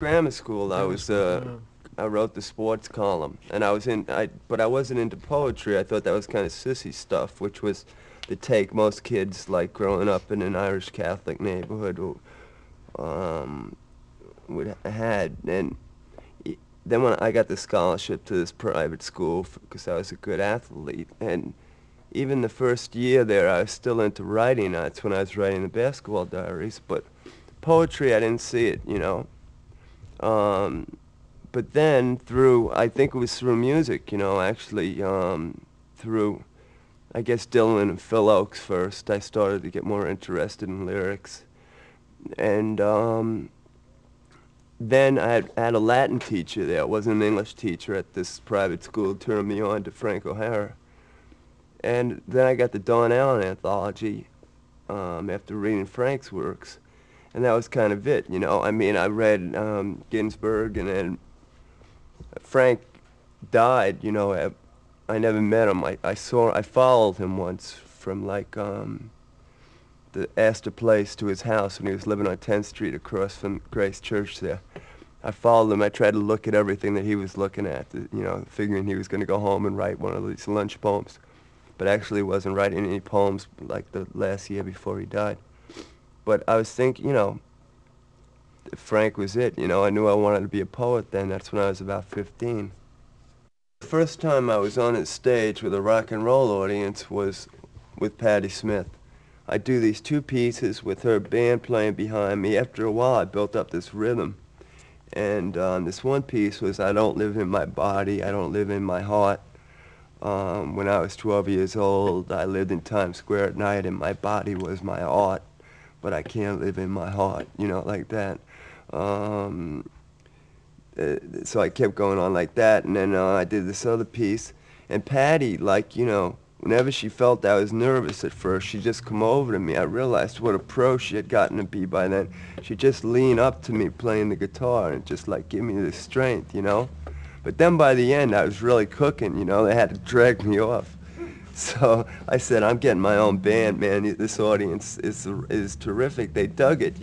Grammar school, Yeah. I wrote the sports column, and but I wasn't into poetry. I thought that was kind of sissy stuff, which was the take most kids like growing up in an Irish Catholic neighborhood um, would had. And then when I got the scholarship to this private school because I was a good athlete, and even the first year there, I was still into writing. That's when I was writing the basketball diaries, but poetry, I didn't see it. Um, but then I think it was through music, actually, through, I guess, Dylan and Phil Oakes first, I started to get more interested in lyrics. And then I had a Latin teacher there. It wasn't an English teacher at this private school, turned me on to Frank O'Hara. And then I got the Don Allen anthology after reading Frank's works. And that was kind of it. I mean, I read Ginsberg, and then Frank died. I never met him. I followed him once from like the Astor Place to his house when he was living on 10th Street across from Grace Church there. I followed him. I tried to look at everything that he was looking at, figuring he was going to go home and write one of these lunch poems. But actually wasn't writing any poems like the last year before he died. But I was thinking, Frank was it. I knew I wanted to be a poet then. That's when I was about 15. The first time I was on a stage with a rock and roll audience was with Patti Smith. I do these two pieces with her band playing behind me. After a while, I built up this rhythm. And this one piece was I don't live in my body, I don't live in my heart. When I was 12 years old, I lived in Times Square at night, and my body was my art, but I can't live in my heart, like that. Um, so I kept going on like that, and then I did this other piece. And Patty, like, whenever she felt I was nervous at first, she'd just come over to me. I realized what a pro she had gotten to be by then. She'd just lean up to me playing the guitar and just like give me the strength. But then by the end, I was really cooking. They had to drag me off. So I said, I'm getting my own band, man. This audience is terrific. They dug it.